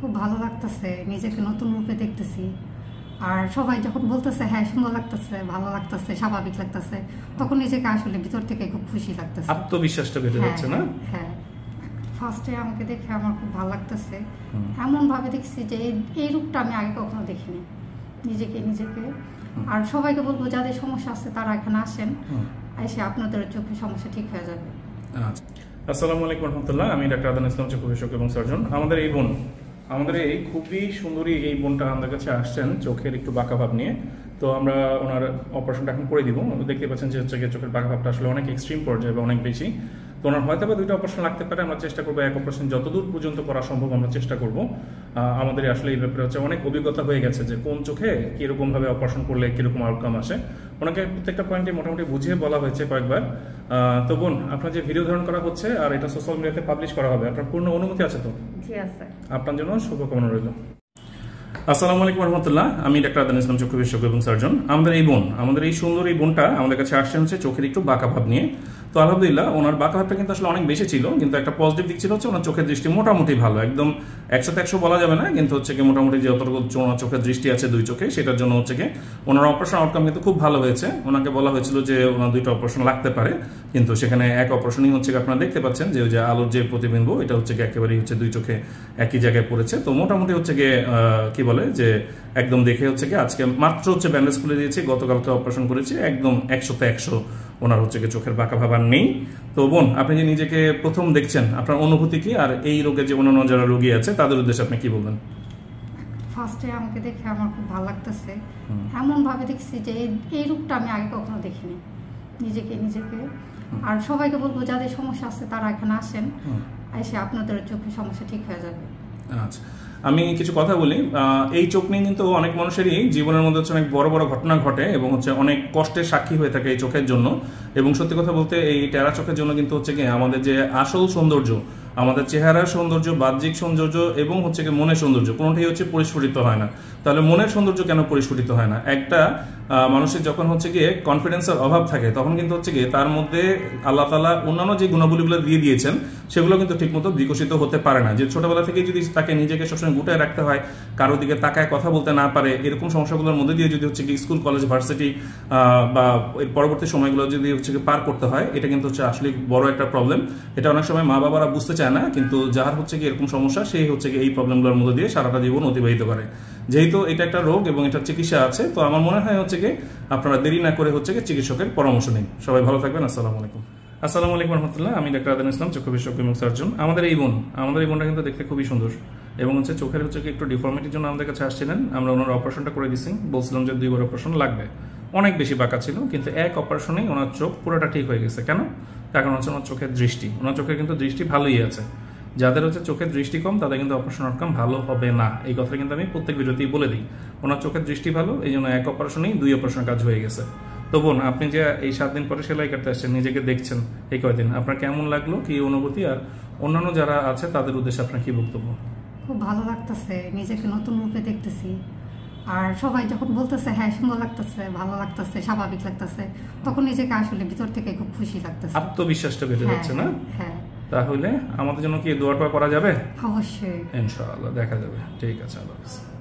খুব ভালো লাগতেছে, নিজেকে নতুন রূপে দেখতেছি। আর সবাই যখন বলতেছে হ্যাঁ সুন্দর লাগতেছে, ভালো লাগতেছে, স্বাভাবিক লাগতেছে, তখন নিজেকে আসলে ভিতর থেকে খুব খুশি লাগতেছে, আত্মবিশ্বাসটা বেড়ে যাচ্ছে না? হ্যাঁ, ফার্স্টে আমাকে দেখে আমার খুব ভালো লাগতেছে। এমন ভাবে দেখছি যে এই রূপটা আমি আগে কখনো দেখিনি নিজেকে। আর সবাইকে বলবো যাদের সমস্যা আছে তারা এখানে আসেন, এসে আপনাদের চোখের সমস্যা ঠিক হয়ে যাবে। আসসালামু আলাইকুম রহমতুল্লাহ। আমি ডাক্তার আদান ইসলাম, চক্ষু বিশেষজ্ঞ এবং সার্জন। আমাদের এই খুবই সুন্দরী এই বোনটা আমাদের কাছে আসছেন চোখের একটু বাঁকা ভাব নিয়ে। তো আমরা ওনার অপারেশনটা এখন করে দিব। দেখতে পাচ্ছেন যে হচ্ছে চোখের বাঁকা ভাবটা আসলে অনেক এক্সট্রিম পর্যায়ে বা অনেক বেশি। তো ওনার হয়তো বা 2টা অপারেশন লাগতে পারে। আমরা চেষ্টা করবো এক অপারেশন যতদূর পর্যন্ত করা সম্ভব আমরা চেষ্টা করব। আমাদের আসলে এই ব্যাপারে হচ্ছে অনেক অভিজ্ঞতা হয়ে গেছে যে কোন চোখে কিরকম ভাবে অপারেশন করলে কিরকম আউটকাম আসে। ওনাকে প্রত্যেকটা পয়েন্টে মোটামুটি বুঝিয়ে বলা হয়েছে কয়েকবার। তো বোন, আপনার যে ভিডিও ধারণ করা হচ্ছে আর এটা সোশ্যাল মিডিয়াতে পাবলিশ করা হবে, আপনার পূর্ণ অনুমতি আছে তো? জি আছে। আপনার জন্য শুভকামনা রইল। আসসালামু আলাইকুম রহমতুল্লাহ। আমি ডাক্তার আদান ইসলাম, চক্ষু বিশেষজ্ঞ এবং সার্জন। আমাদের এই সুন্দর এই বোনটা আমাদের কাছে আসছে হচ্ছে চোখের একটু বাঁকা ভাব নিয়ে। তো আলহামদুলিল্লাহ ওনার বাঁকা ভাবটা কিন্তু আসলে অনেক বেশি ছিল, কিন্তু একটা পজিটিভ দিক ছিল হচ্ছে ওনার চোখের দৃষ্টি মোটামুটি ভালো, একদম 100-100 বলা যাবে না, কিন্তু হচ্ছে কি মোটামুটি যতটুকু ওনার চোখের দৃষ্টি আছে 2 চোখে, সেটার জন্য হচ্ছে কি ওনার অপারেশন আউটকাম কিন্তু খুব ভালো হয়েছে। ওনাকে বলা হয়েছিল যে ওনার 2টা অপারেশন লাগতে পারে, কিন্তু সেখানে এক অপারেশনই হচ্ছে আপনারা দেখতে পাচ্ছেন যে ওই যে আলোর যে প্রতিবিম্ব এটা হচ্ছে কি একেবারেই হচ্ছে 2 চোখে একই জায়গায় পড়েছে। তো মোটামুটি হচ্ছে গিয়ে কি বলে যে একদম দেখে হচ্ছে কি আজকে মাত্র হচ্ছে ব্যান্ডেজ খুলে দিয়েছি, গতকালকে অপারেশন করেছি, একদম 100-100 ওনার হচ্ছে কি চোখের বাঁকা ভাব আর নেই। তো বোন, আপনি যে নিজেকে প্রথম দেখছেন আপনার অনুভূতি কি, আর এই রোগের যে অন্যান্য যারা রোগী আছে তাদের উদ্দেশ্যে আপনি কি বলবেন? ফার্স্টে আমাকে দেখে আমার খুব ভালো লাগতেছে। এমন ভাবে দেখছি যে এই রূপটা আমি আগে কখনো দেখিনি নিজেকে। আর সবাইকে বলবো যাদের সমস্যা আছে তারা এখানে আসেন, এসে আপনাদের চোখের সমস্যা ঠিক হয়ে যাবে। আচ্ছা, আমি কিছু কথা বলি। এই চোখ নিয়ে কিন্তু অনেক মানুষেরই জীবনের মধ্যে হচ্ছে অনেক বড় বড় ঘটনা ঘটে এবং হচ্ছে অনেক কষ্টের সাক্ষী হয়ে থাকে এই চোখের জন্য। এবং সত্যি কথা বলতে এই টেরা চোখের জন্য কিন্তু হচ্ছে কি আমাদের যে আসল সৌন্দর্য, আমাদের চেহারার সৌন্দর্য, বাহ্যিক সৌন্দর্য এবং হচ্ছে কি মনের সৌন্দর্য, কোনোটাই হচ্ছে পরিস্ফুটিত হয় না। তাহলে মনের সৌন্দর্য কেন পরিস্ফুটিত হয় না? একটা মানুষের যখন হচ্ছে গিয়ে কনফিডেন্সের অভাব থাকে তখন কিন্তু হচ্ছে গিয়ে তার মধ্যে আল্লাহ তাআলা অন্যান্য যে গুণাবলীগুলো দিয়ে দিয়েছেন সেগুলো কিন্তু ঠিকমতো বিকশিত হতে পারে না। যে ছোটবেলা থেকে যদি তাকে নিজেকে সবসময় গুটায় রাখতে হয়, কারো দিকে তাকায় কথা বলতে না পারে, এরকম সমস্যাগুলোর মধ্যে দিয়ে যদি হচ্ছে কি স্কুল, কলেজ, ভার্সিটি বা এর পরবর্তী সময়গুলো যদি হচ্ছে কি পার করতে হয়, এটা কিন্তু হচ্ছে আসলে বড় একটা প্রবলেম। এটা অনেক সময় মা বাবারা বুঝতে চায় না, কিন্তু যার হচ্ছে কি এরকম সমস্যা সেই হচ্ছে কি এই প্রবলেমগুলোর মধ্যে দিয়ে সারাটা জীবন অতিবাহিত করে। যেহেতু এটা একটা রোগ এবং এটার চিকিৎসা আছে, তো আমার মনে হয় হচ্ছে কি আপনারা দেরি না করে হচ্ছে কি চিকিৎসকের পরামর্শ নিন। সবাই ভালো থাকবেন। আসসালামু আলাইকুম রহমতুল্লাহ। আমি ডাক্তার আদান ইসলাম, চক্ষু বিশেষজ্ঞ এবং সার্জন। আমাদের এই বোনটা কিন্তু দেখতে খুবই সুন্দর এবং হচ্ছে চোখের হচ্ছে কি একটু ডিফর্মিটির জন্য আমাদের কাছে আসছিলেন। আমরা ওনার অপারেশনটা করে দিচ্ছি, বলছিলাম যে 2বার অপারেশন লাগবে। অনেক বেশি বাঁকা ছিল, কিন্তু এক অপারেশনেই ওনার চোখ পুরোটা ঠিক হয়ে গেছে। কেন? তার কারণ হচ্ছে ওনার চোখের দৃষ্টি। ওনার চোখের কিন্তু দৃষ্টি ভালোই আছে। যাদের হচ্ছে চোখের দৃষ্টি কম তাদের কিন্তু অপারেশন আউটকাম ভালো হবে না, এই কথা কিন্তু আমি প্রত্যেক ভিডিওতেই বলে দিই। ওনার চোখের দৃষ্টি ভালো, এই জন্য এক অপারেশনেই 2 অপারেশনের কাজ হয়ে গেছে। তো বোন, আপনি যে এই 7 দিন পরে সেলাই কাটতে আসছেন, নিজেকে দেখছেন এই কয়দিন, আপনার কেমন লাগলো, কি অনুভূতি, আর অন্যান্য যারা আছে তাদের উদ্দেশ্যে আপনার কি বক্তব্য? খুব ভালো লাগতেছে, নিজেকে নতুন রূপে দেখতেছি। আর সবাই যখন বলতেছে হ্যাঁ সুন্দর লাগতেছে, ভালো লাগতেছে, স্বাভাবিক লাগতেছে, তখন নিজেকে আসলে ভিতর থেকে খুব খুশি লাগতেছে, আত্মবিশ্বাসটা বেড়ে যাচ্ছে না? হ্যাঁ। তাহলে আমাদের জন্য কি দোয়াটা করা যাবে? অবশ্যই, ইনশাআল্লাহ দেখা যাবে। ঠিক আছে, আল্লাহ হাফেজ।